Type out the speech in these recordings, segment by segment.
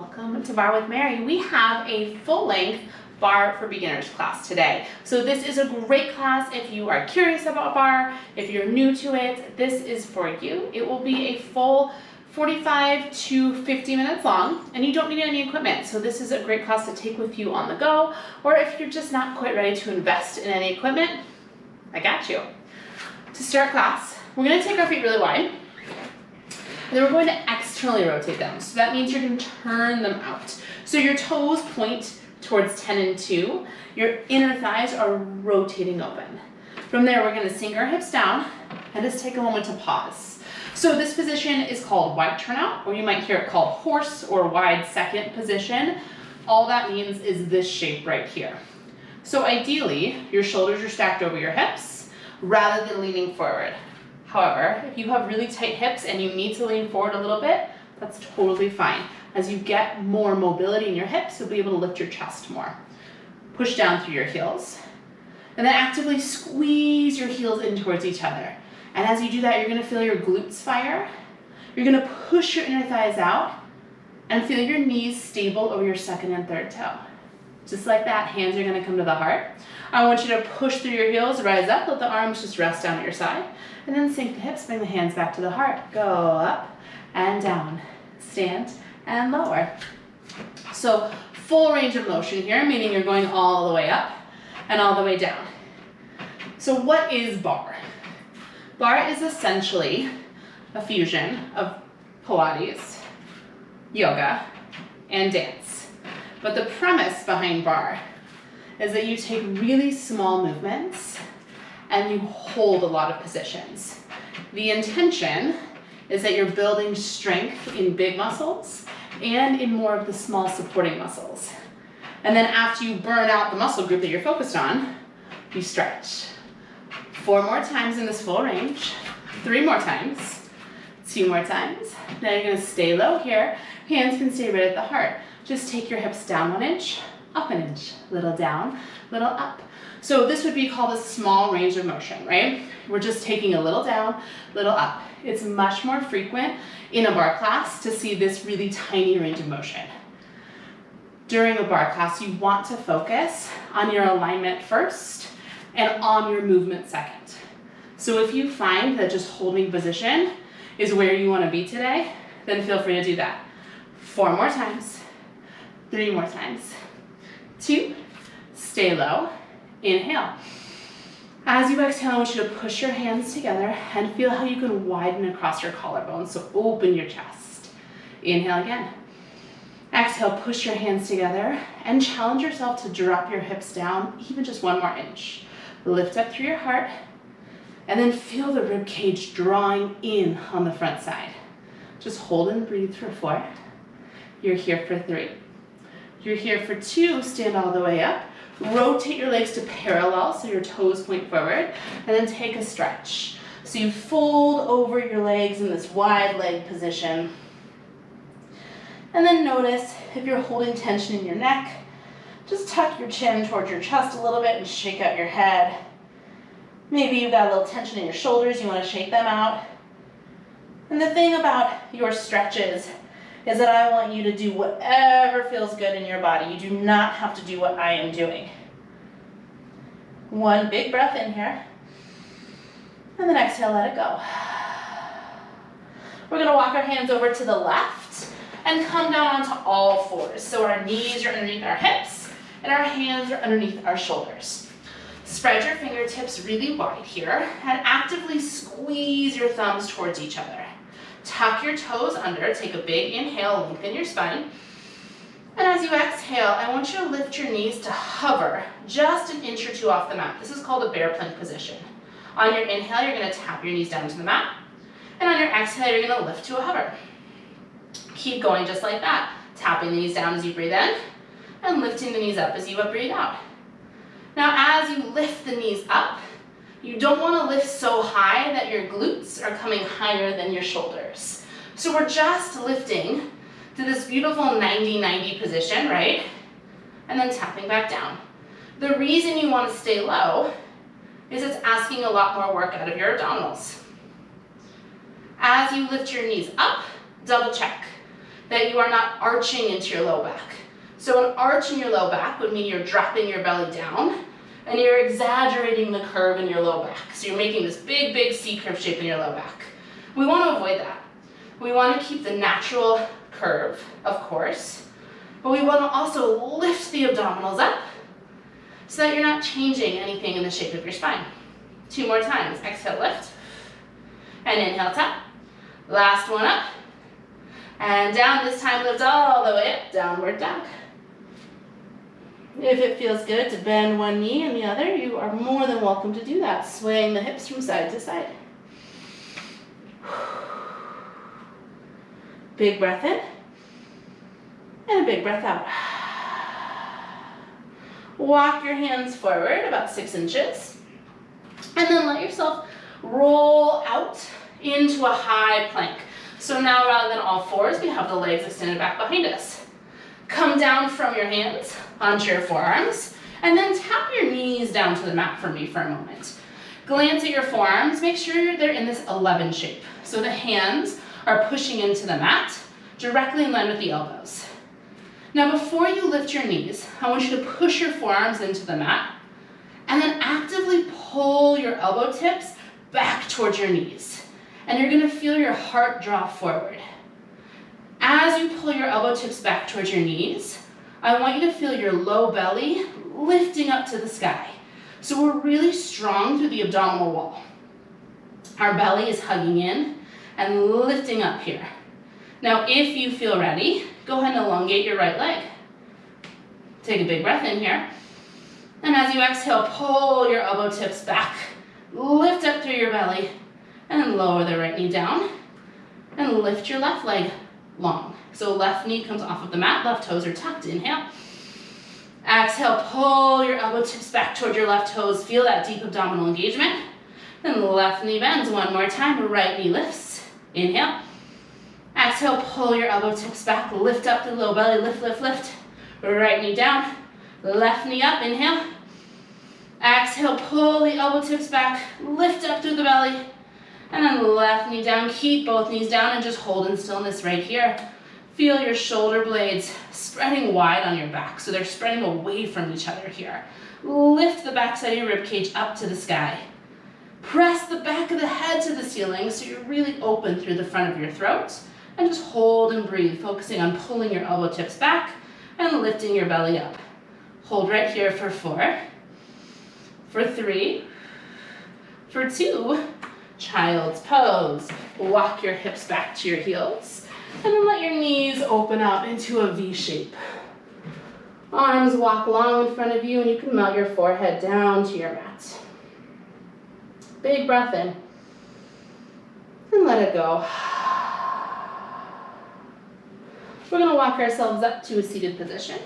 Welcome to Barre with Mary. We have a full-length Barre for Beginners class today. So this is a great class if you are curious about Barre, if you're new to it, this is for you. It will be a full 45 to 50 minutes long, and you don't need any equipment. So this is a great class to take with you on the go, or if you're just not quite ready to invest in any equipment, I got you. To start class, we're going to take our feet really wide. And then we're going to externally rotate them. So that means you're going to turn them out. So your toes point towards 10 and 2. Your inner thighs are rotating open. From there, we're going to sink our hips down and just take a moment to pause. So this position is called wide turnout, or you might hear it called horse or wide second position. All that means is this shape right here. So ideally, your shoulders are stacked over your hips rather than leaning forward. However, if you have really tight hips and you need to lean forward a little bit, that's totally fine. As you get more mobility in your hips, you'll be able to lift your chest more. Push down through your heels, and then actively squeeze your heels in towards each other. And as you do that, you're gonna feel your glutes fire. You're gonna push your inner thighs out and feel your knees stable over your second and third toe. Just like that, hands are gonna come to the heart. I want you to push through your heels, rise up, let the arms just rest down at your side, and then sink the hips, bring the hands back to the heart. Go up and down, stand and lower. So full range of motion here, meaning you're going all the way up and all the way down. So what is Barre? Barre is essentially a fusion of Pilates, yoga, and dance. But the premise behind Barre is that you take really small movements and you hold a lot of positions. The intention is that you're building strength in big muscles and in more of the small supporting muscles. And then after you burn out the muscle group that you're focused on, you stretch. 4 more times in this full range, 3 more times, 2 more times. Now you're gonna stay low here. Hands can stay right at the heart. Just take your hips down 1 inch, up 1 inch, little down, little up. So this would be called a small range of motion, right? We're just taking a little down, little up. It's much more frequent in a Barre class to see this really tiny range of motion. During a Barre class, you want to focus on your alignment first and on your movement second. So if you find that just holding position is where you want to be today, then feel free to do that. 4 more times, 3 more times, 2, stay low, inhale. As you exhale, I want you to push your hands together and feel how you can widen across your collarbones, so open your chest. Inhale again. Exhale, push your hands together and challenge yourself to drop your hips down even just 1 more inch. Lift up through your heart and then feel the rib cage drawing in on the front side. Just hold and breathe for 4. You're here for 3. You're here for 2, stand all the way up. Rotate your legs to parallel so your toes point forward, and then take a stretch. So you fold over your legs in this wide leg position. And then notice if you're holding tension in your neck, just tuck your chin towards your chest a little bit and shake out your head. Maybe you've got a little tension in your shoulders, you want to shake them out. And the thing about your stretches is that I want you to do whatever feels good in your body. You do not have to do what I am doing. 1 big breath in here, and then exhale, let it go. We're gonna walk our hands over to the left and come down onto all 4s. So our knees are underneath our hips and our hands are underneath our shoulders. Spread your fingertips really wide here and actively squeeze your thumbs towards each other. Tuck your toes under, take a big inhale, lengthen your spine. And as you exhale, I want you to lift your knees to hover just 1 inch or 2 off the mat. This is called a bear plank position. On your inhale, you're gonna tap your knees down to the mat. And on your exhale, you're gonna lift to a hover. Keep going just like that. Tapping the knees down as you breathe in, and lifting the knees up as you breathe out. Now, as you lift the knees up, you don't want to lift so high that your glutes are coming higher than your shoulders. So we're just lifting to this beautiful 90-90 position, right? And then tapping back down. The reason you want to stay low is it's asking a lot more work out of your abdominals. As you lift your knees up, double check. that you are not arching into your low back. So an arch in your low back would mean you're dropping your belly down and you're exaggerating the curve in your low back. So you're making this big, big C-curve shape in your low back. We want to avoid that. We want to keep the natural curve, of course, but we want to also lift the abdominals up so that you're not changing anything in the shape of your spine. 2 more times. Exhale, lift. And inhale, tap. Last one up. And down. This time, lift all the way up. Downward dog. If it feels good to bend one knee and the other, you are more than welcome to do that, swaying the hips from side to side. Big breath in. And a big breath out. Walk your hands forward about 6 inches. And then let yourself roll out into a high plank. So now rather than all fours, we have the legs extended back behind us. Come down from your hands onto your forearms, and then tap your knees down to the mat for me for a moment. Glance at your forearms, make sure they're in this 11 shape. So the hands are pushing into the mat, directly in line with the elbows. Now before you lift your knees, I want you to push your forearms into the mat, and then actively pull your elbow tips back towards your knees. And you're gonna feel your heart draw forward. As you pull your elbow tips back towards your knees, I want you to feel your low belly lifting up to the sky. So we're really strong through the abdominal wall. Our belly is hugging in and lifting up here. Now, if you feel ready, go ahead and elongate your right leg. Take a big breath in here. And as you exhale, pull your elbow tips back, lift up through your belly, and then lower the right knee down, and lift your left leg long. So left knee comes off of the mat, left toes are tucked. Inhale. Exhale, pull your elbow tips back toward your left toes. Feel that deep abdominal engagement. Then left knee bends one more time, right knee lifts. Inhale. Exhale, pull your elbow tips back, lift up the low belly, lift, lift, lift. Right knee down, left knee up, inhale. Exhale, pull the elbow tips back, lift up through the belly, and then left knee down. Keep both knees down and just hold in stillness right here. Feel your shoulder blades spreading wide on your back, so they're spreading away from each other here. Lift the backside of your rib cage up to the sky. Press the back of the head to the ceiling so you're really open through the front of your throat, and just hold and breathe, focusing on pulling your elbow tips back and lifting your belly up. Hold right here for 4, for 3, for 2, child's pose. Walk your hips back to your heels, and then let your knees open up into a V shape. Arms walk long in front of you, and you can melt your forehead down to your mat. Big breath in, and let it go. We're gonna walk ourselves up to a seated position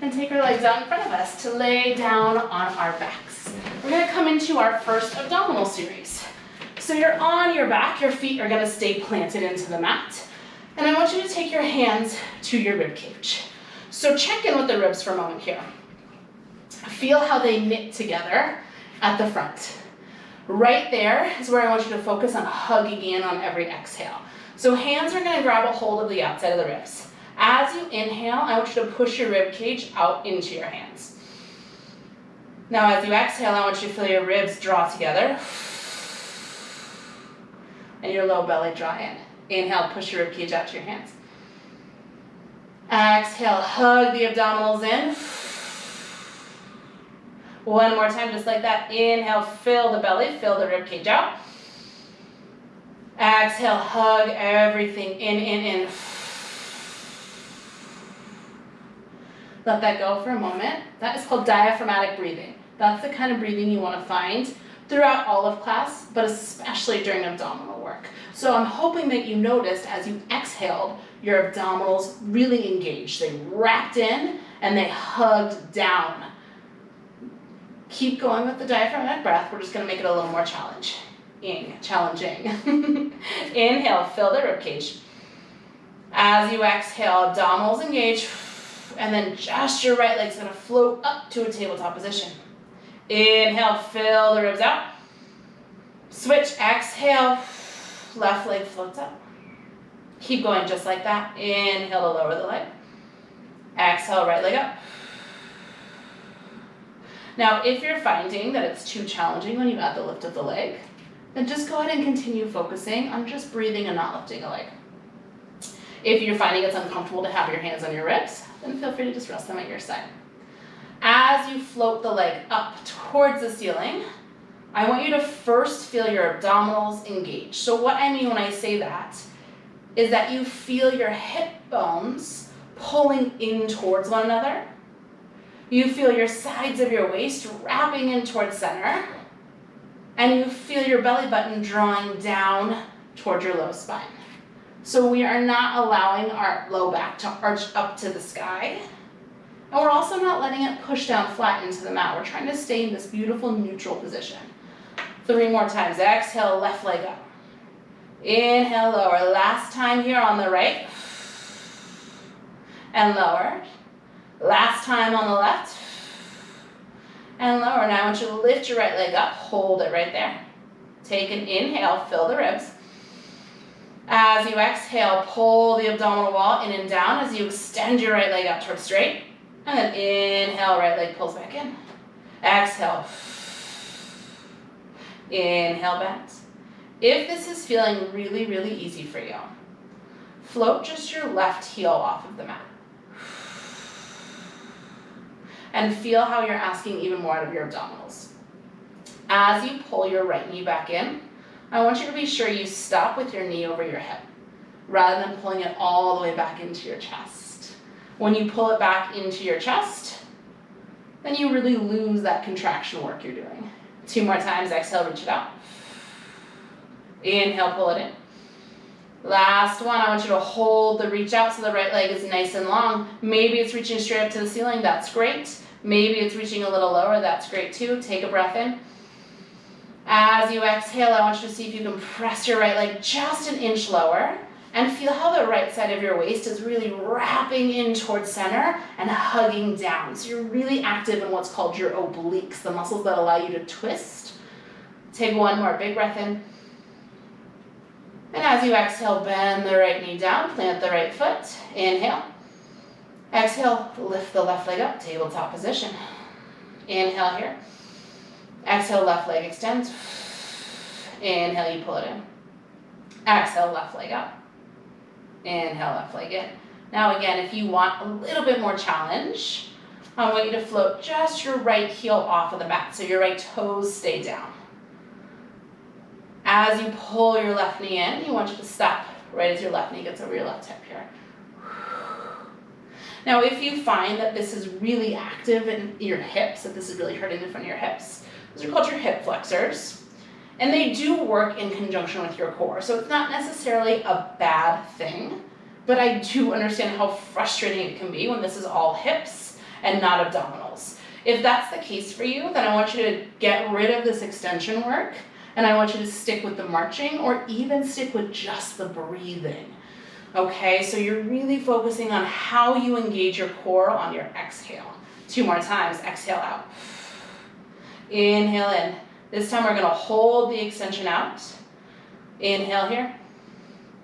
and take our legs out in front of us to lay down on our backs. We're gonna come into our first abdominal series. So you're on your back, your feet are gonna stay planted into the mat. And I want you to take your hands to your rib cage. So check in with the ribs for a moment here. Feel how they knit together at the front. Right there is where I want you to focus on hugging in on every exhale. So hands are gonna grab a hold of the outside of the ribs. As you inhale, I want you to push your rib cage out into your hands. Now as you exhale, I want you to feel your ribs draw together and your low belly draw in. Inhale, push your rib cage out to your hands. Exhale, hug the abdominals in. One more time, just like that. Inhale, fill the belly, fill the rib cage out. Exhale, hug everything in. Let that go for a moment. That is called diaphragmatic breathing. That's the kind of breathing you want to find throughout all of class, but especially during abdominal work. So I'm hoping that you noticed as you exhaled, your abdominals really engaged. They wrapped in and they hugged down. Keep going with the diaphragmatic breath. We're just going to make it a little more challenging. Inhale, fill the rib cage. As you exhale, abdominals engage, and then just your right leg's going to float up to a tabletop position. Inhale, fill the ribs out. Switch, exhale, left leg floats up. Keep going just like that. Inhale to lower the leg. Exhale, right leg up. Now, if you're finding that it's too challenging when you add the lift of the leg, then just go ahead and continue focusing on just breathing and not lifting a leg. If you're finding it's uncomfortable to have your hands on your ribs, then feel free to just rest them at your side. As you float the leg up towards the ceiling, I want you to first feel your abdominals engage. So what I mean when I say that is that you feel your hip bones pulling in towards one another. You feel your sides of your waist wrapping in towards center, and you feel your belly button drawing down towards your low spine. So we are not allowing our low back to arch up to the sky, and we're also not letting it push down flat into the mat. We're trying to stay in this beautiful neutral position. 3 more times. Exhale, left leg up. Inhale, lower. Last time here on the right. And lower. Last time on the left. And lower. Now I want you to lift your right leg up. Hold it right there. Take an inhale, fill the ribs. As you exhale, pull the abdominal wall in and down as you extend your right leg out towards straight. And then inhale, right leg pulls back in. Exhale. Inhale, bend. If this is feeling really, really easy for you, float just your left heel off of the mat. And feel how you're asking even more out of your abdominals. As you pull your right knee back in, I want you to be sure you stop with your knee over your hip, rather than pulling it all the way back into your chest. When you pull it back into your chest, then you really lose that contraction work you're doing. 2 more times, exhale, reach it out. Inhale, pull it in. Last one, I want you to hold the reach out so the right leg is nice and long. Maybe it's reaching straight up to the ceiling, that's great. Maybe it's reaching a little lower, that's great too. Take a breath in. As you exhale, I want you to see if you can press your right leg just an inch lower and feel how the right side of your waist is really wrapping in towards center and hugging down. So you're really active in what's called your obliques, the muscles that allow you to twist. Take 1 more big breath in. And as you exhale, bend the right knee down, plant the right foot. Inhale. Exhale, lift the left leg up, tabletop position. Inhale here. Exhale, left leg extends. Inhale, you pull it in. Exhale, left leg up. Inhale, left leg in. Now again, if you want a little bit more challenge, I want you to float just your right heel off of the mat, so your right toes stay down. As you pull your left knee in, you want you to stop right as your left knee gets over your left hip here. Now, if you find that this is really active in your hips, that this is really hurting the front of your hips, those are called your hip flexors. And they do work in conjunction with your core. So it's not necessarily a bad thing, but I do understand how frustrating it can be when this is all hips and not abdominals. If that's the case for you, then I want you to get rid of this extension work, and I want you to stick with the marching or even stick with just the breathing. Okay, so you're really focusing on how you engage your core on your exhale. 2 more times, exhale out. Inhale in. This time we're gonna hold the extension out. Inhale here.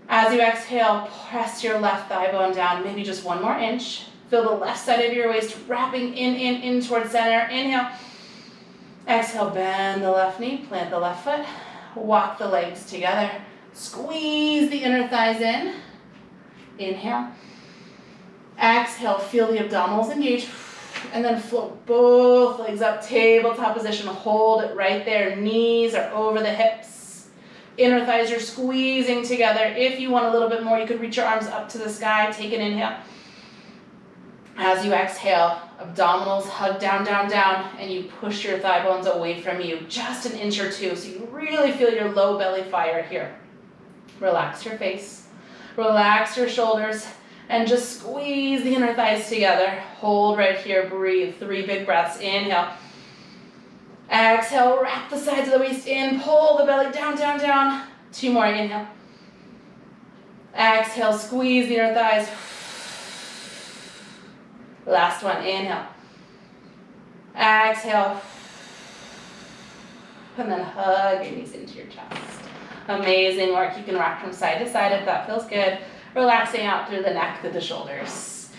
As you exhale, press your left thigh bone down, maybe just 1 more inch. Feel the left side of your waist wrapping in towards center. Inhale. Exhale, bend the left knee, plant the left foot, walk the legs together. Squeeze the inner thighs in. Inhale. Exhale, feel the abdominals engage. And then float both legs up, tabletop position. Hold it right there. Knees are over the hips. Inner thighs are squeezing together. If you want a little bit more, you could reach your arms up to the sky. Take an inhale. As you exhale, abdominals hug down, down, down, and you push your thigh bones away from you just an inch or 2, so you really feel your low belly fire here. Relax your face, relax your shoulders, and just squeeze the inner thighs together. Hold right here, breathe. 3 big breaths. Inhale. Exhale, wrap the sides of the waist in, pull the belly down, down, down. 2 more, inhale. Exhale, squeeze the inner thighs. Last one, inhale. Exhale. And then hug your knees into your chest. Amazing work. You can rock from side to side if that feels good. relaxing out through the neck, through the shoulders.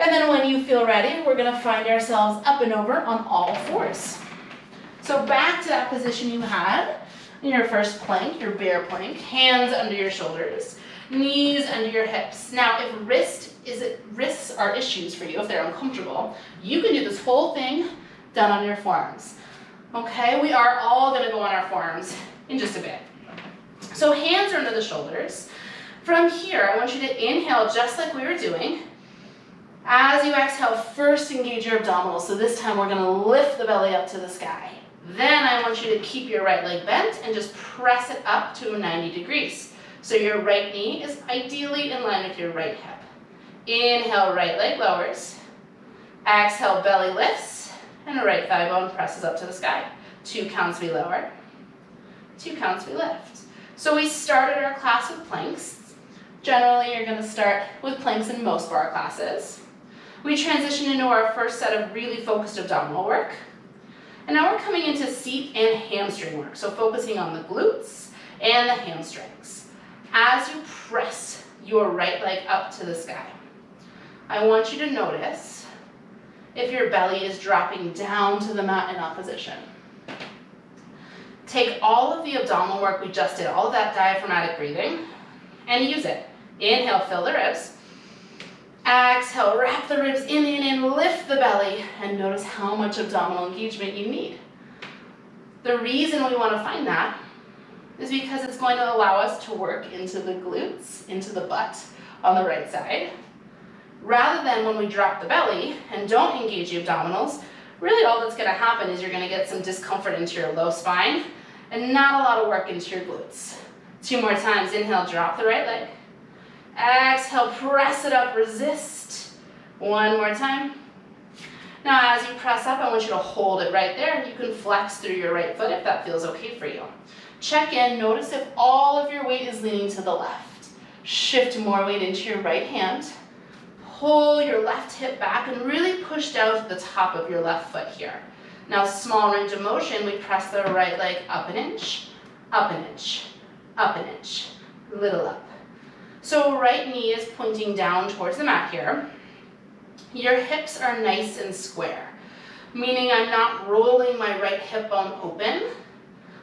And then when you feel ready, we're gonna find ourselves up and over on all fours. So back to that position you had in your first plank, your bear plank, hands under your shoulders, knees under your hips. Now, if wrists are issues for you, if they're uncomfortable, you can do this whole thing done on your forearms. Okay, we are all gonna go on our forearms in just a bit. So hands are under the shoulders. From here, I want you to inhale just like we were doing. As you exhale, first engage your abdominals. So this time we're gonna lift the belly up to the sky. Then I want you to keep your right leg bent and just press it up to 90 degrees. So your right knee is ideally in line with your right hip. Inhale, right leg lowers. Exhale, belly lifts, and right thigh bone presses up to the sky. 2 counts we lower, 2 counts we lift. So we started our class with planks. Generally, you're gonna start with planks in most of our classes. We transition into our first set of really focused abdominal work. And now we're coming into seat and hamstring work, so focusing on the glutes and the hamstrings. As you press your right leg up to the sky, I want you to notice if your belly is dropping down to the mat in opposition. Take all of the abdominal work we just did, all of that diaphragmatic breathing, and use it. Inhale, fill the ribs. Exhale, wrap the ribs in, lift the belly, and notice how much abdominal engagement you need. The reason we want to find that is because it's going to allow us to work into the glutes, into the butt on the right side. Rather than when we drop the belly and don't engage the abdominals, really all that's going to happen is you're going to get some discomfort into your low spine and not a lot of work into your glutes. 2 more times. Inhale, drop the right leg. Exhale, press it up, resist. 1 more time. Now as you press up, I want you to hold it right there. You can flex through your right foot if that feels okay for you. Check in, notice if all of your weight is leaning to the left. Shift more weight into your right hand. Pull your left hip back and really push down to the top of your left foot here. Now small range of motion, we press the right leg up an inch, up an inch, up an inch, little up. So right knee is pointing down towards the mat here. Your hips are nice and square, meaning I'm not rolling my right hip bone open.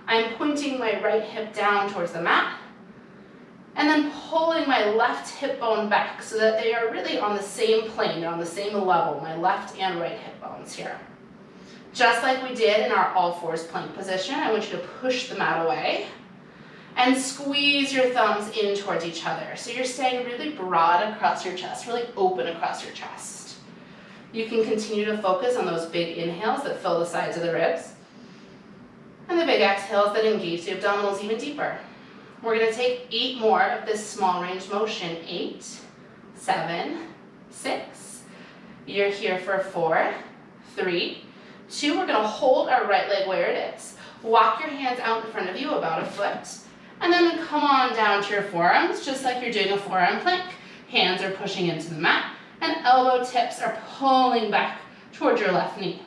I'm pointing my right hip down towards the mat, and then pulling my left hip bone back so that they are really on the same plane, on the same level, my left and right hip bones here. Just like we did in our all fours plank position, I want you to push the mat away and squeeze your thumbs in towards each other. So you're staying really broad across your chest, really open across your chest. You can continue to focus on those big inhales that fill the sides of the ribs, and the big exhales that engage the abdominals even deeper. We're gonna take 8 more of this small range motion. 8, 7, 6. You're here for 4, 3, 2. We're gonna hold our right leg where it is. Walk your hands out in front of you about a foot. And then come on down to your forearms, just like you're doing a forearm plank. Hands are pushing into the mat, and elbow tips are pulling back towards your left knee.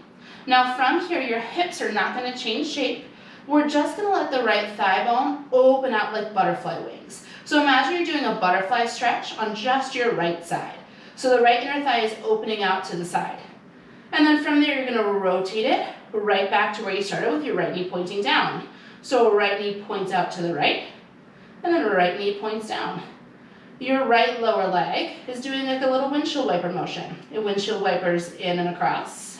Now from here, your hips are not gonna change shape. We're just gonna let the right thigh bone open out like butterfly wings. So imagine you're doing a butterfly stretch on just your right side. So the right inner thigh is opening out to the side. And then from there, you're gonna rotate it right back to where you started with your right knee pointing down. So right knee points out to the right, and then right knee points down. Your right lower leg is doing like a little windshield wiper motion. It windshield wipers in and across,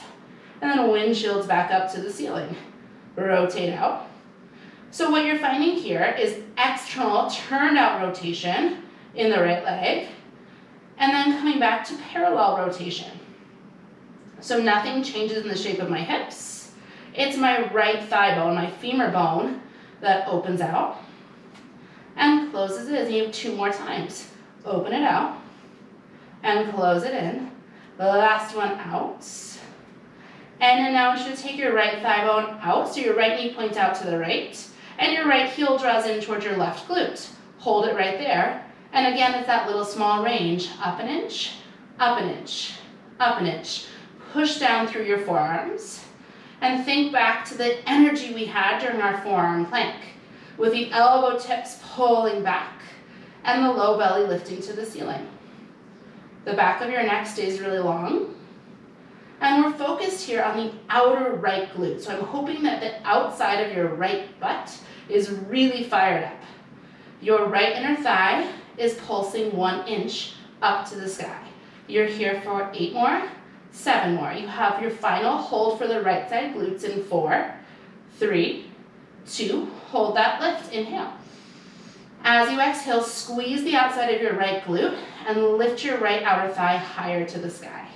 and then windshields back up to the ceiling. Rotate out. So what you're finding here is external turned out rotation in the right leg, and then coming back to parallel rotation. So nothing changes in the shape of my hips. It's my right thigh bone, my femur bone, that opens out and closes it in. You have 2 more times. Open it out and close it in. The last one out. And then now I want you to take your right thigh bone out, so your right knee points out to the right, and your right heel draws in towards your left glute. Hold it right there. And again, it's that little small range. Up an inch, up an inch, up an inch. Push down through your forearms. And think back to the energy we had during our forearm plank, with the elbow tips pulling back and the low belly lifting to the ceiling. The back of your neck stays really long. And we're focused here on the outer right glute. So I'm hoping that the outside of your right butt is really fired up. Your right inner thigh is pulsing 1 inch up to the sky. You're here for 8 more, 7 more. You have your final hold for the right side glutes in 4, 3, 2, hold that lift, inhale. As you exhale, squeeze the outside of your right glute and lift your right outer thigh higher to the sky.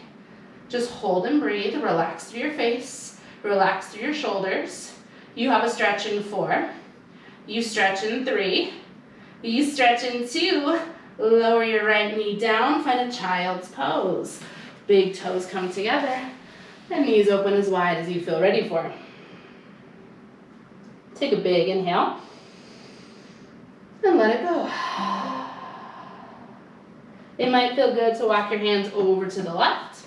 Just hold and breathe, relax through your face, relax through your shoulders. You have a stretch in 4, you stretch in 3, you stretch in 2, lower your right knee down, find a child's pose. Big toes come together, and knees open as wide as you feel ready for. Take a big inhale, and let it go. It might feel good to walk your hands over to the left,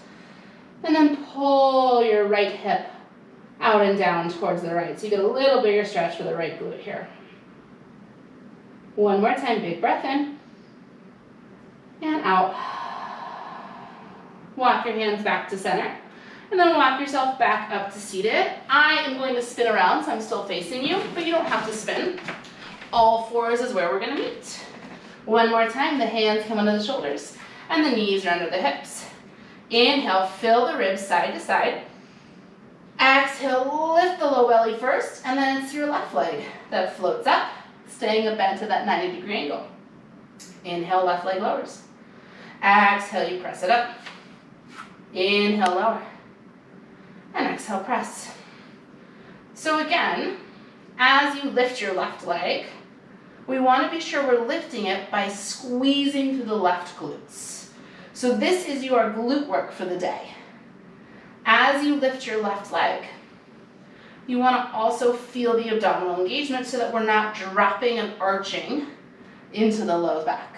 and then pull your right hip out and down towards the right. So you get a little bigger stretch for the right glute here. One more time, big breath in, and out. Walk your hands back to center, and then walk yourself back up to seated. I am going to spin around, so I'm still facing you, but you don't have to spin. All fours is where we're gonna meet. One more time, the hands come under the shoulders, and the knees are under the hips. Inhale, fill the ribs side to side. Exhale, lift the low belly first, and then it's your left leg that floats up, staying bent to that 90-degree angle. Inhale, left leg lowers. Exhale, you press it up. Inhale, lower. And exhale, press. So again, as you lift your left leg, we want to be sure we're lifting it by squeezing through the left glutes. So this is your glute work for the day. As you lift your left leg, you want to also feel the abdominal engagement so that we're not dropping and arching into the low back.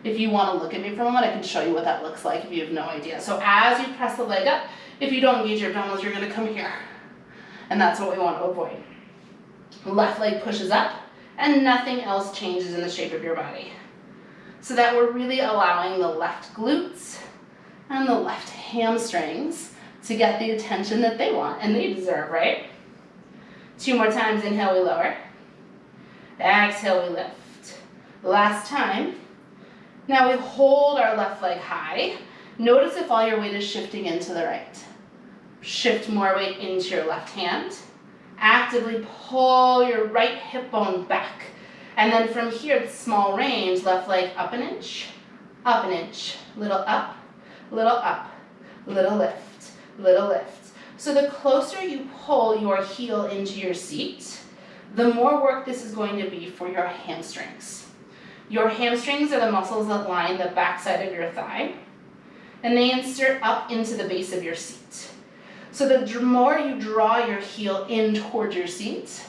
If you want to look at me for a moment, I can show you what that looks like if you have no idea. So as you press the leg up, if you don't engage your abdominals, you're going to come here. And that's what we want to avoid. Left leg pushes up, and nothing else changes in the shape of your body. So that we're really allowing the left glutes and the left hamstrings to get the attention that they want and they deserve, right? 2 more times, inhale, we lower. Exhale, we lift. Last time. Now we hold our left leg high. Notice if all your weight is shifting into the right. Shift more weight into your left hand. Actively pull your right hip bone back. And then from here, it's small range, left leg up an inch, little up, little lift, little lift. So the closer you pull your heel into your seat, the more work this is going to be for your hamstrings. Your hamstrings are the muscles that line the backside of your thigh, and they insert up into the base of your seat. So the more you draw your heel in towards your seat,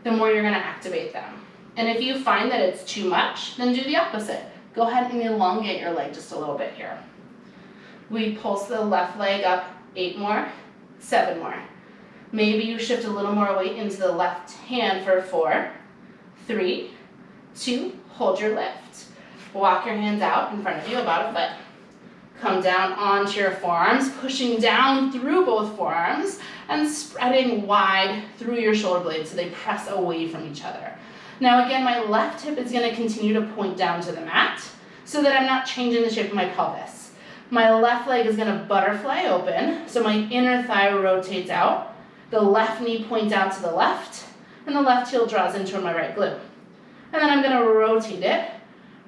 the more you're going to activate them. And if you find that it's too much, then do the opposite. Go ahead and elongate your leg just a little bit here. We pulse the left leg up 8 more, 7 more. Maybe you shift a little more weight into the left hand for 4, 3, 2, hold your lift. Walk your hands out in front of you about a foot. Come down onto your forearms, pushing down through both forearms and spreading wide through your shoulder blades so they press away from each other. Now again, my left hip is going to continue to point down to the mat so that I'm not changing the shape of my pelvis. My left leg is going to butterfly open, so my inner thigh rotates out, the left knee points out to the left, and the left heel draws into my right glute. And then I'm going to rotate it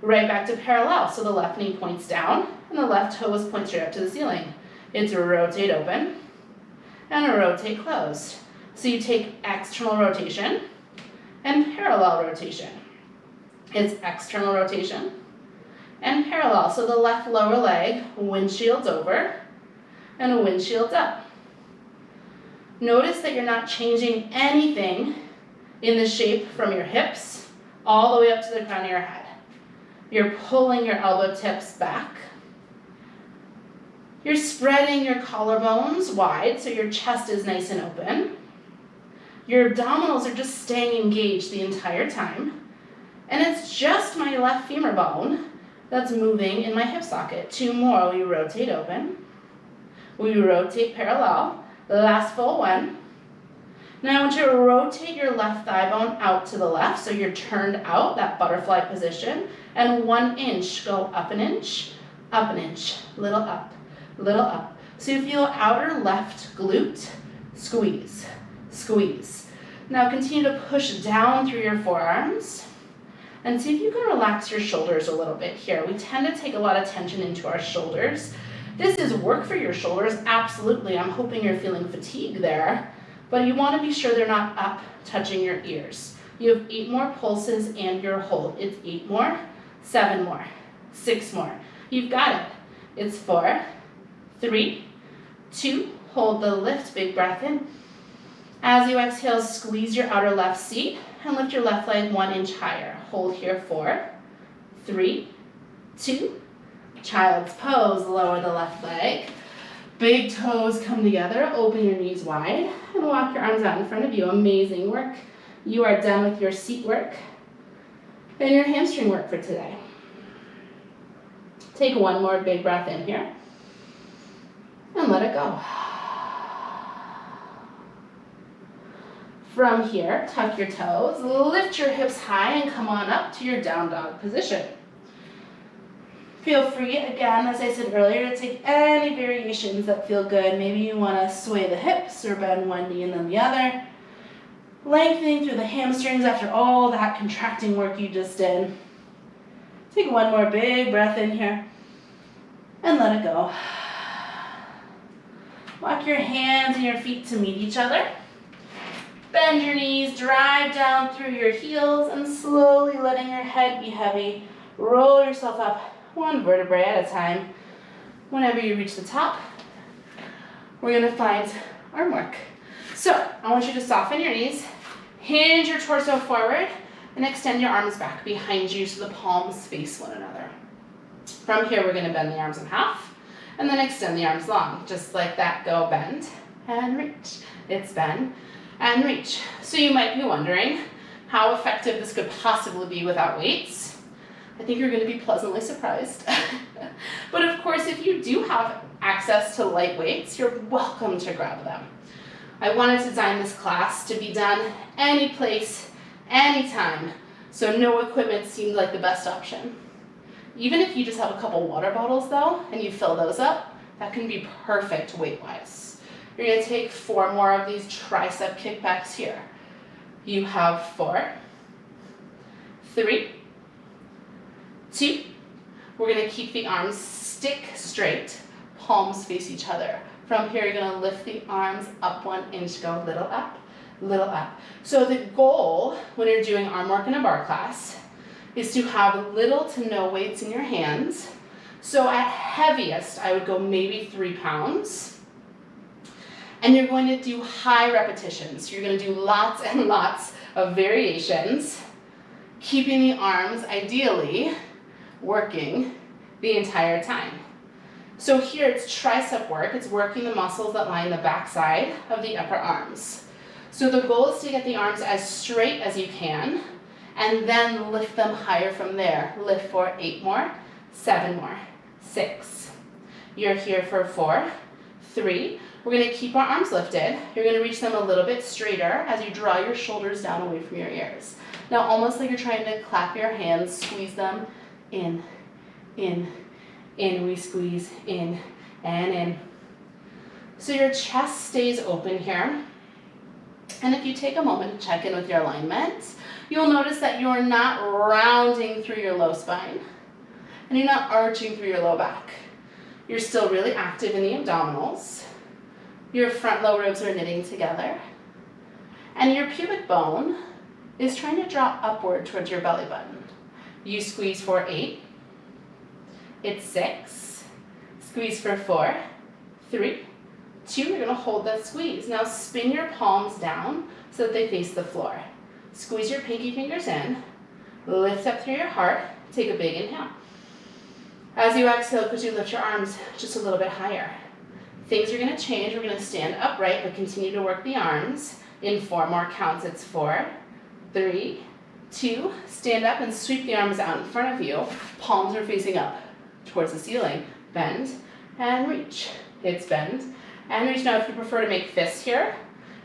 right back to parallel, so the left knee points down, and the left toe is pointed straight up to the ceiling. It's a rotate open, and a rotate closed. So you take external rotation, and parallel rotation. It's external rotation and parallel. So the left lower leg windshields over and windshields up. Notice that you're not changing anything in the shape from your hips all the way up to the crown of your head. You're pulling your elbow tips back. You're spreading your collarbones wide so your chest is nice and open. Your abdominals are just staying engaged the entire time. And it's just my left femur bone that's moving in my hip socket. 2 more, we rotate open. We rotate parallel. Last full one. Now I want you to rotate your left thigh bone out to the left, so you're turned out, that butterfly position, and 1 inch, go up an inch, little up, little up. So you feel outer left glute, squeeze, squeeze. Now continue to push down through your forearms, and see if you can relax your shoulders a little bit here. We tend to take a lot of tension into our shoulders. This is work for your shoulders, absolutely. I'm hoping you're feeling fatigue there, but you want to be sure they're not up touching your ears. You have 8 more pulses and your hold. It's 8 more, 7 more, 6 more. You've got it. It's 4, 3, 2, hold the lift, big breath in. As you exhale, squeeze your outer left seat and lift your left leg 1 inch higher. Hold here, 4, 3, 2, child's pose, lower the left leg. Big toes come together, open your knees wide, and walk your arms out in front of you. Amazing work. You are done with your seat work and your hamstring work for today. Take 1 more big breath in here, and let it go. From here, tuck your toes, lift your hips high, and come on up to your down dog position. Feel free, again, as I said earlier, to take any variations that feel good. Maybe you want to sway the hips or bend one knee and then the other. Lengthening through the hamstrings after all that contracting work you just did. Take 1 more big breath in here and let it go. Walk your hands and your feet to meet each other. Bend your knees, drive down through your heels, and slowly letting your head be heavy. Roll yourself up 1 vertebrae at a time. Whenever you reach the top, we're going to find arm work. So I want you to soften your knees, hinge your torso forward, and extend your arms back behind you so the palms face one another. From here, we're going to bend the arms in half, and then extend the arms long. Just like that, go bend and reach. It's bend and reach. So you might be wondering how effective this could possibly be without weights. I think you're going to be pleasantly surprised. But of course, if you do have access to light weights, you're welcome to grab them. I wanted to design this class to be done any place, anytime, so no equipment seemed like the best option. Even if you just have a couple water bottles though, and you fill those up, that can be perfect weight-wise. You're going to take 4 more of these tricep kickbacks here. You have 4, 3, 2. We're going to keep the arms stick straight, palms face each other. From here, you're going to lift the arms up 1 inch, go little up, little up. So the goal when you're doing arm work in a bar class is to have little to no weights in your hands. So at heaviest, I would go maybe 3 pounds. And you're going to do high repetitions. You're going to do lots and lots of variations, keeping the arms ideally working the entire time. So here it's tricep work. It's working the muscles that line the backside of the upper arms. So the goal is to get the arms as straight as you can, and then lift them higher from there. Lift for 8 more, 7 more, 6. You're here for 4, 3. We're going to keep our arms lifted. You're going to reach them a little bit straighter as you draw your shoulders down away from your ears. Now almost like you're trying to clap your hands, squeeze them in, we squeeze in and in. So your chest stays open here. And if you take a moment to check in with your alignment, you'll notice that you're not rounding through your low spine and you're not arching through your low back. You're still really active in the abdominals. Your front low ribs are knitting together. And your pubic bone is trying to draw upward towards your belly button. You squeeze for 8. It's 6. Squeeze for 4, 3, 2. You're going to hold that squeeze. Now spin your palms down so that they face the floor. Squeeze your pinky fingers in. Lift up through your heart. Take a big inhale. As you exhale, could you lift your arms just a little bit higher? Things are going to change. We're going to stand upright, but continue to work the arms in 4 more counts. It's 4, 3, 2, stand up and sweep the arms out in front of you. Palms are facing up towards the ceiling. Bend and reach. It's bend and reach. Now if you prefer to make fists here,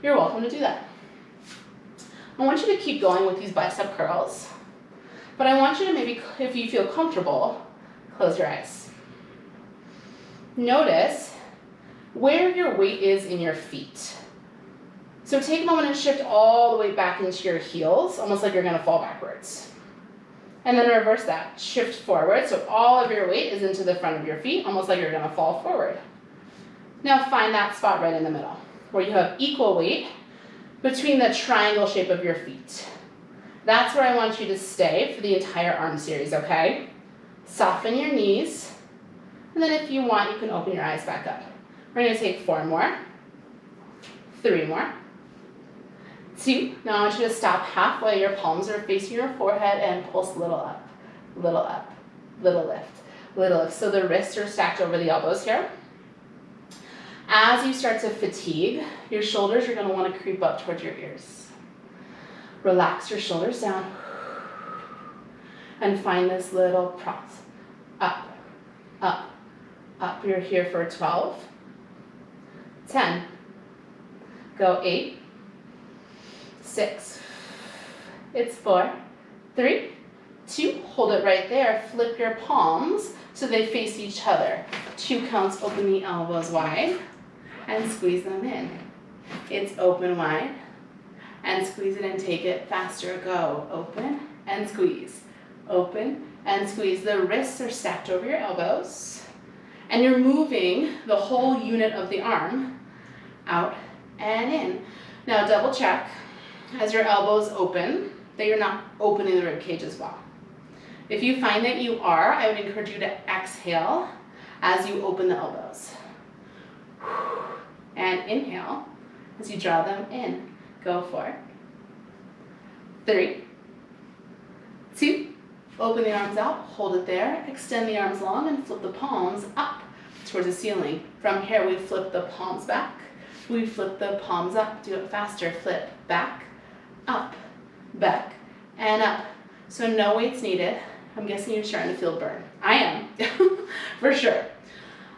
you're welcome to do that. I want you to keep going with these bicep curls, but I want you to maybe, if you feel comfortable, close your eyes. Notice where your weight is in your feet. So take a moment and shift all the way back into your heels, almost like you're gonna fall backwards. And then reverse that, shift forward, so all of your weight is into the front of your feet, almost like you're gonna fall forward. Now find that spot right in the middle, where you have equal weight between the triangle shape of your feet. That's where I want you to stay for the entire arm series, okay? Soften your knees, and then if you want, you can open your eyes back up. We're gonna take 4 more, 3 more, 2. Now I want you to stop halfway. Your palms are facing your forehead and pulse a little up, little up, little lift, little lift. So the wrists are stacked over the elbows here. As you start to fatigue, your shoulders are going to want to creep up towards your ears. Relax your shoulders down and find this little press. Up, up, up. You're here for 12, 10, go 8, 6, it's 4, 3, 2, hold it right there. Flip your palms so they face each other. 2 counts, open the elbows wide and squeeze them in. It's open wide and squeeze it and take it faster. Go, open and squeeze, open and squeeze. The wrists are stacked over your elbows and you're moving the whole unit of the arm out and in. Now double check as your elbows open that you're not opening the rib cage as well. If you find that you are, I would encourage you to exhale as you open the elbows. And inhale as you draw them in. Go for it. 3, 2, open the arms out, hold it there, extend the arms long and flip the palms up towards the ceiling. From here we flip the palms back, we flip the palms up, do it faster, flip back, up, back, and up. So no weights needed. I'm guessing you're starting to feel burn. I am, for sure.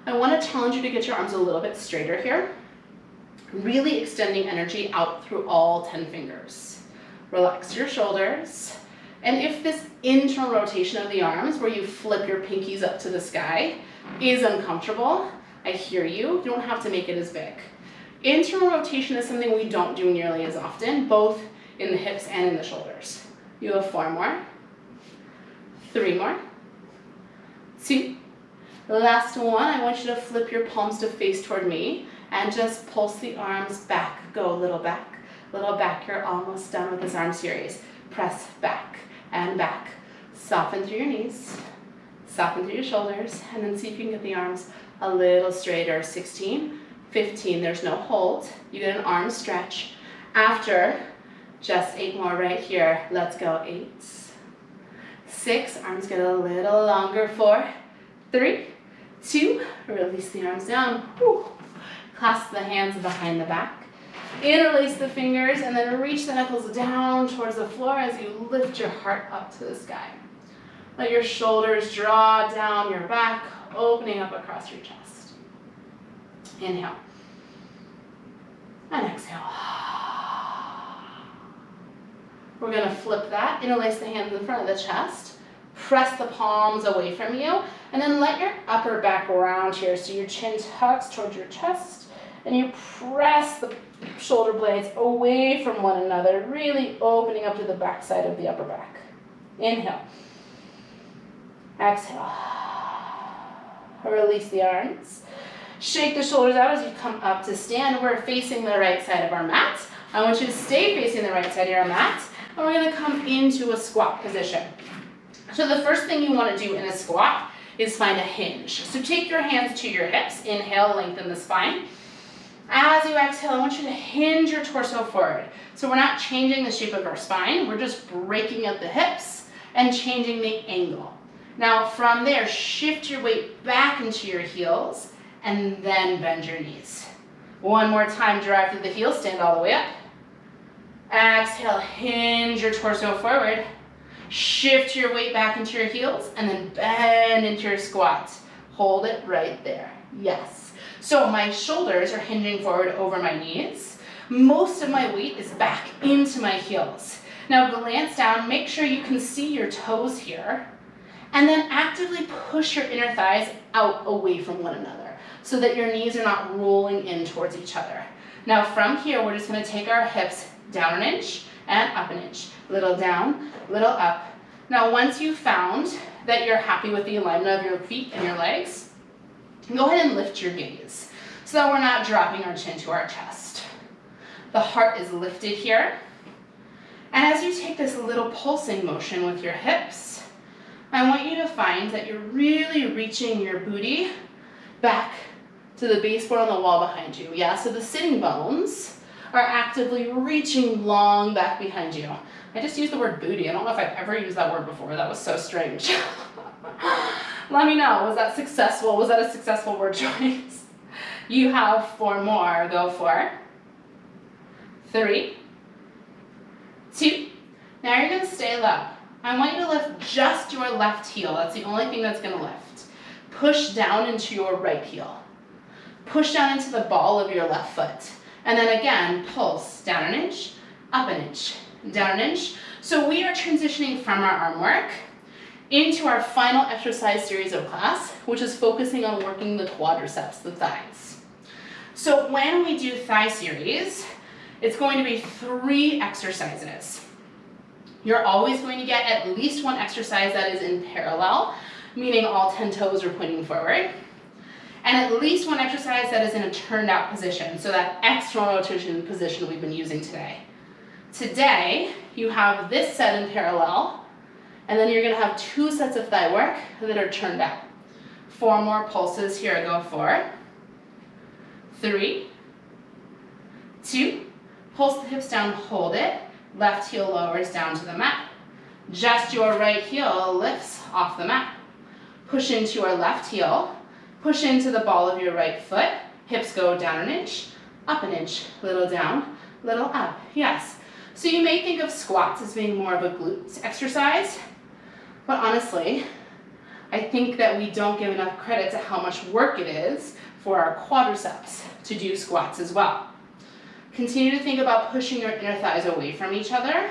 I want to challenge you to get your arms a little bit straighter here, really extending energy out through all 10 fingers. Relax your shoulders. And if this internal rotation of the arms, where you flip your pinkies up to the sky, is uncomfortable, I hear you. You don't have to make it as big. Internal rotation is something we don't do nearly as often, both in the hips and in the shoulders. You have 4 more, 3 more, 2. Last one, I want you to flip your palms to face toward me and just pulse the arms back. Go a little back, little back. You're almost done with this arm series. Press back and back. Soften through your knees, soften through your shoulders, and then see if you can get the arms a little straighter. 16, 15, there's no hold. You get an arm stretch. After, just 8 more right here. Let's go, 8, 6, arms get a little longer. 4, 3, 2, release the arms down. Whew. Clasp the hands behind the back. Interlace the fingers and then reach the knuckles down towards the floor as you lift your heart up to the sky. Let your shoulders draw down your back, opening up across your chest. Inhale. And exhale. We're going to flip that. Interlace the hands in front of the chest. Press the palms away from you. And then let your upper back round here so your chin tucks towards your chest. And you press the shoulder blades away from one another, really opening up to the back side of the upper back. Inhale. Exhale. Release the arms. Shake the shoulders out as you come up to stand. We're facing the right side of our mat. I want you to stay facing the right side of your mat. And we're going to come into a squat position. So the first thing you want to do in a squat is find a hinge. So take your hands to your hips. Inhale, lengthen the spine. As you exhale, I want you to hinge your torso forward. So we're not changing the shape of our spine. We're just breaking up the hips and changing the angle. Now from there, shift your weight back into your heels and then bend your knees. One more time, drive through the heels, stand all the way up. Exhale, hinge your torso forward. Shift your weight back into your heels and then bend into your squat. Hold it right there. Yes. So my shoulders are hinging forward over my knees. Most of my weight is back into my heels. Now glance down, make sure you can see your toes here, and then actively push your inner thighs out away from one another so that your knees are not rolling in towards each other. Now from here, we're just gonna take our hips down an inch and up an inch. Little down, little up. Now once you've found that you're happy with the alignment of your feet and your legs, go ahead and lift your gaze so that we're not dropping our chin to our chest. The heart is lifted here. And as you take this little pulsing motion with your hips, I want you to find that you're really reaching your booty back to the baseboard on the wall behind you. Yeah, so the sitting bones are actively reaching long back behind you. I just used the word booty. I don't know if I've ever used that word before. That was so strange. Let me know, was that successful? Was that a successful word choice? You have 4 more. Go for 3, 2. Now you're gonna stay low. I want you to lift just your left heel. That's the only thing that's gonna lift. Push down into your right heel. Push down into the ball of your left foot. And then again, pulse down an inch, up an inch, down an inch. So we are transitioning from our arm work into our final exercise series of class, which is focusing on working the quadriceps, the thighs. So when we do thigh series, it's going to be 3 exercises. You're always going to get at least 1 exercise that is in parallel, meaning all 10 toes are pointing forward. And at least 1 exercise that is in a turned out position, so that external rotation position we've been using today. Today, you have this set in parallel, and then you're gonna have 2 sets of thigh work that are turned out. 4 more pulses here, go for 3, 2, pulse the hips down, hold it, left heel lowers down to the mat. Just your right heel lifts off the mat. Push into your left heel, push into the ball of your right foot, hips go down an inch, up an inch, little down, little up, yes. So you may think of squats as being more of a glutes exercise, but honestly, I think that we don't give enough credit to how much work it is for our quadriceps to do squats as well. Continue to think about pushing your inner thighs away from each other,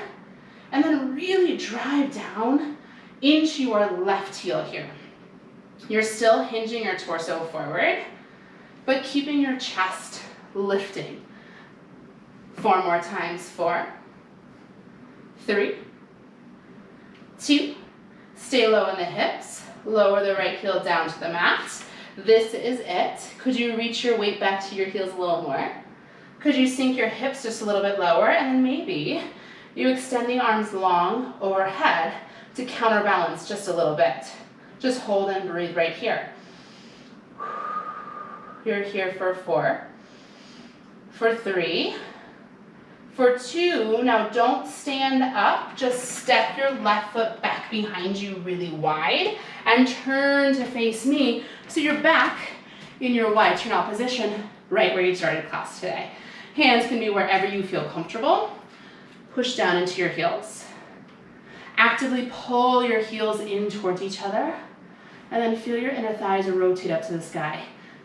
and then really drive down into your left heel here. You're still hinging your torso forward, but keeping your chest lifting. 4 more times, 4, 3, 2, stay low in the hips, lower the right heel down to the mat. This is it. Could you reach your weight back to your heels a little more? Could you sink your hips just a little bit lower, and then maybe you extend the arms long overhead to counterbalance just a little bit. Just hold and breathe right here. You're here for 4, for 3, for 2. Now don't stand up, just step your left foot back behind you really wide and turn to face me so you're back in your wide turn out position right where you started class today. Hands can be wherever you feel comfortable. Push down into your heels. Actively pull your heels in towards each other, and then feel your inner thighs rotate up to the sky.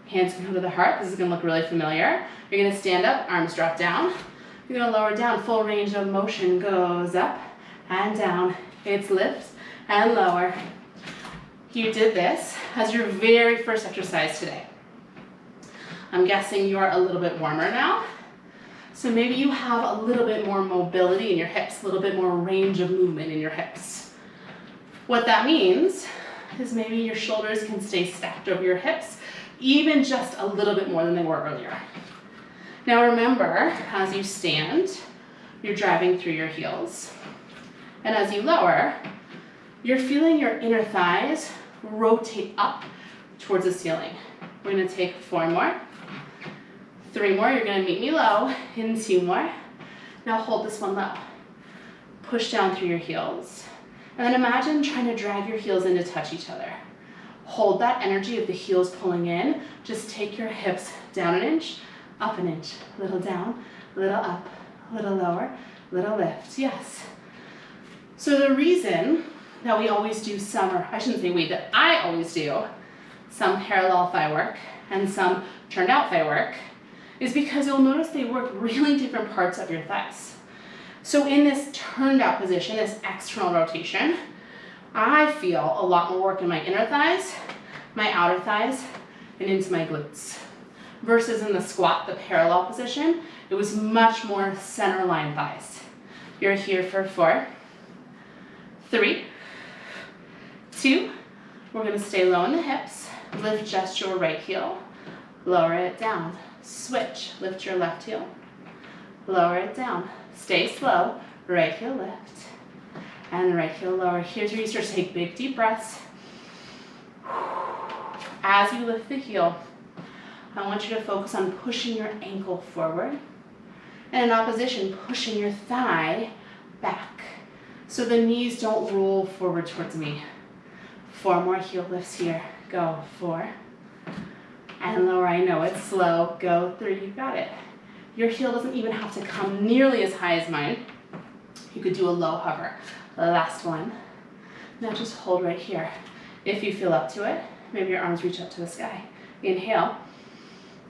Hands can come to the heart. This is gonna look really familiar. You're gonna stand up, arms drop down. You're gonna lower down, full range of motion goes up and down. It's lifts and lower. You did this as your very first exercise today. I'm guessing you're a little bit warmer now. So maybe you have a little bit more mobility in your hips, a little bit more range of movement in your hips. What that means is maybe your shoulders can stay stacked over your hips, even just a little bit more than they were earlier. Now remember, as you stand, you're driving through your heels. And as you lower, you're feeling your inner thighs rotate up towards the ceiling. We're gonna take 4 more. 3 more, you're gonna meet me low, in 2 more. Now hold this one low. Push down through your heels. And then imagine trying to drag your heels in to touch each other. Hold that energy of the heels pulling in. Just take your hips down an inch, up an inch, little down, little up, little lower. little lift, yes. So the reason that we always do some, or I shouldn't say we, that I always do some parallel thigh work and some turned out thigh work is because you'll notice they work really different parts of your thighs. So in this turned out position, this external rotation, I feel a lot more work in my inner thighs, my outer thighs, and into my glutes. Versus in the squat, the parallel position, it was much more center line thighs. You're here for 4, 3, 2, we're gonna stay low in the hips, lift just your right heel, lower it down, switch, lift your left heel, lower it down, stay slow, right heel lift, and right heel lower. Here's where you start to take big deep breaths. As you lift the heel, I want you to focus on pushing your ankle forward, and in opposition, pushing your thigh back, so the knees don't roll forward towards me. 4 more heel lifts here. Go, 4. And lower, I know it's slow. Go, 3, you got it. Your heel doesn't even have to come nearly as high as mine. You could do a low hover. Last one. Now just hold right here. If you feel up to it, maybe your arms reach up to the sky. Inhale.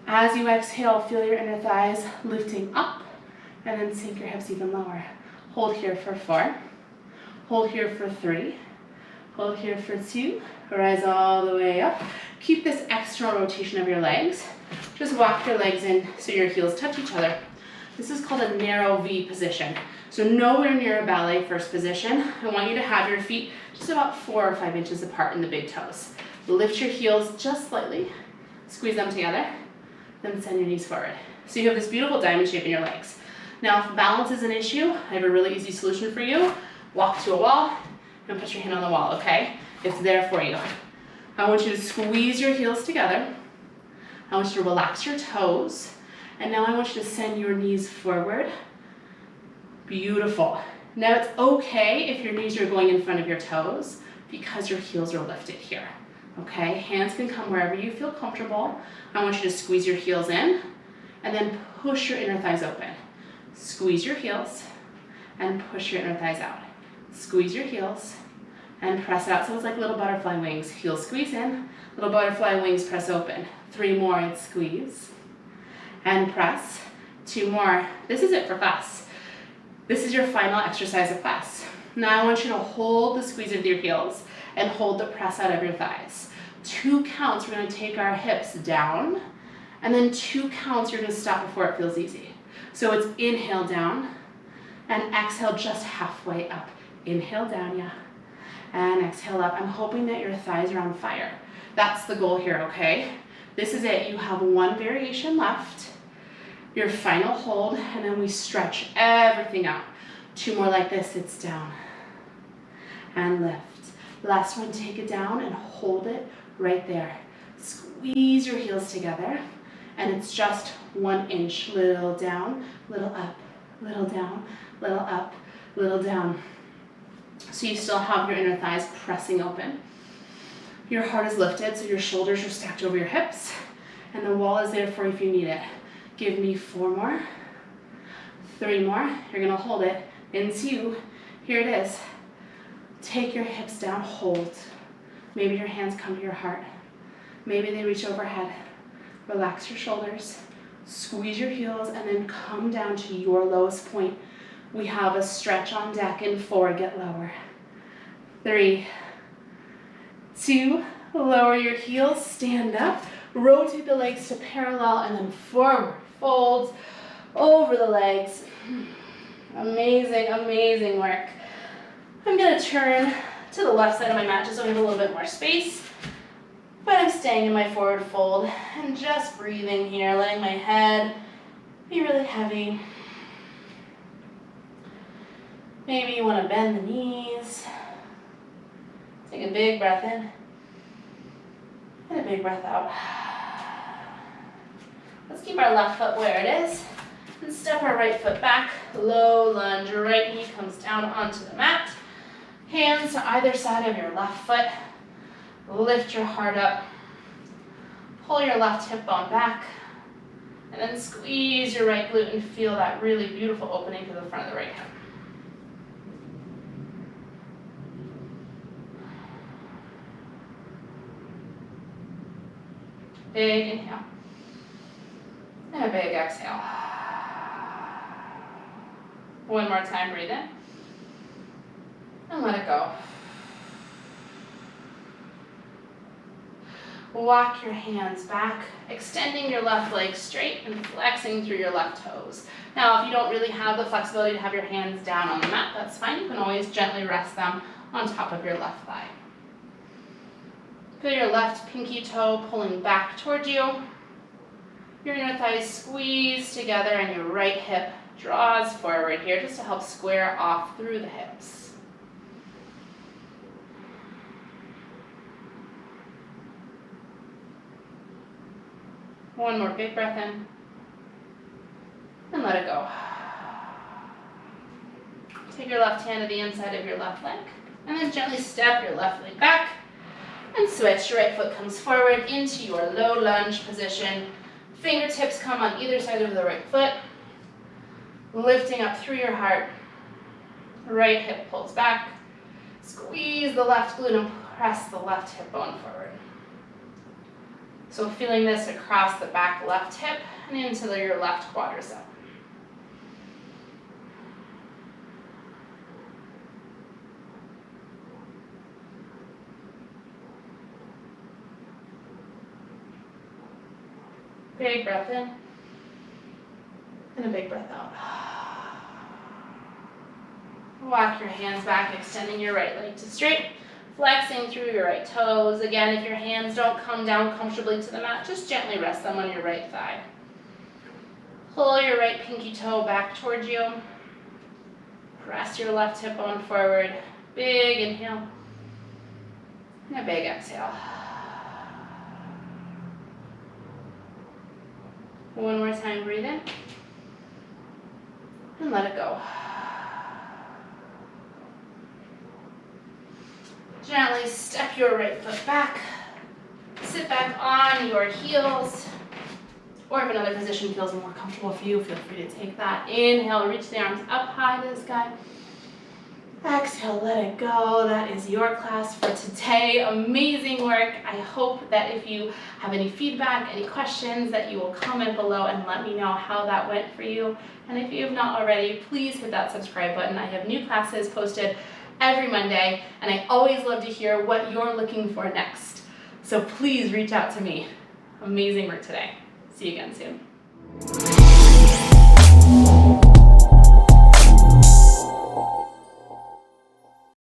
As you exhale, feel your inner thighs lifting up, and then sink your hips even lower. Hold here for 4. Hold here for 3. Hold here for 2, rise all the way up. Keep this external rotation of your legs. Just walk your legs in so your heels touch each other. This is called a narrow V position. So nowhere near a ballet first position. I want you to have your feet just about 4 or 5 inches apart in the big toes. Lift your heels just slightly, squeeze them together, then send your knees forward. So you have this beautiful diamond shape in your legs. Now if balance is an issue, I have a really easy solution for you. Walk to a wall, and put your hand on the wall, okay? It's there for you. I want you to squeeze your heels together. I want you to relax your toes. And now I want you to send your knees forward. Beautiful. Now it's okay if your knees are going in front of your toes because your heels are lifted here, okay? Hands can come wherever you feel comfortable. I want you to squeeze your heels in and then push your inner thighs open. Squeeze your heels and push your inner thighs out. Squeeze your heels and press out. So it's like little butterfly wings. Heels squeeze in, little butterfly wings press open. 3 more, and squeeze and press. 2 more. This is it for class. This is your final exercise of class. Now I want you to hold the squeeze of your heels and hold the press out of your thighs. 2 counts, we're gonna take our hips down, and then 2 counts, you're gonna stop before it feels easy. So it's inhale down, and exhale just halfway up. Inhale down, yeah, and exhale up. I'm hoping that your thighs are on fire. That's the goal here, okay? This is it. You have 1 variation left, your final hold, and then we stretch everything out. 2 more like this, it's down, and lift. Last one, take it down and hold it right there. Squeeze your heels together, and it's just 1 inch. Little down, little up, little down, little up, little down. So you still have your inner thighs pressing open. Your heart is lifted, so your shoulders are stacked over your hips, and the wall is there for you if you need it. Give me 4 more, 3 more. You're gonna hold it in 2. Here it is. Take your hips down, hold. Maybe your hands come to your heart. Maybe they reach overhead. Relax your shoulders, squeeze your heels, and then come down to your lowest point. We have a stretch on deck in 4, get lower. 3, 2, lower your heels, stand up, rotate the legs to parallel, and then forward, fold over the legs. Amazing, amazing work. I'm gonna turn to the left side of my mat just so we have a little bit more space, but I'm staying in my forward fold and just breathing here, letting my head be really heavy. Maybe you want to bend the knees. Take a big breath in and a big breath out. Let's keep our left foot where it is and step our right foot back. Low lunge, right knee comes down onto the mat. Hands to either side of your left foot. Lift your heart up. Pull your left hip bone back. And then squeeze your right glute and feel that really beautiful opening to the front of the right hip. Big inhale. And a big exhale. One more time, breathe in. And let it go. Walk your hands back, extending your left leg straight and flexing through your left toes. Now, if you don't really have the flexibility to have your hands down on the mat, that's fine. You can always gently rest them on top of your left thigh. Feel your left pinky toe pulling back toward you. Your inner thighs squeeze together and your right hip draws forward here just to help square off through the hips. One more big breath in, and let it go. Take your left hand to the inside of your left leg, and then gently step your left leg back, and switch. Your right foot comes forward into your low lunge position. Fingertips come on either side of the right foot, lifting up through your heart. Right hip pulls back. Squeeze the left glute and press the left hip bone forward. So feeling this across the back left hip and into your left quadricep. Big breath in and a big breath out. Walk your hands back, extending your right leg to straight. Flexing through your right toes. Again, if your hands don't come down comfortably to the mat, just gently rest them on your right thigh. Pull your right pinky toe back towards you. Press your left hip bone forward. Big inhale. And a big exhale. One more time, breathe in. And let it go. Gently step your right foot back. Sit back on your heels. Or if another position feels more comfortable for you, feel free to take that. Inhale, reach the arms up high to the sky. Exhale, let it go. That is your class for today. Amazing work. I hope that if you have any feedback, any questions, that you will comment below and let me know how that went for you. And if you have not already, please hit that subscribe button. I have new classes posted every Monday, and I always love to hear what you're looking for next. So please reach out to me. Amazing work today. See you again soon.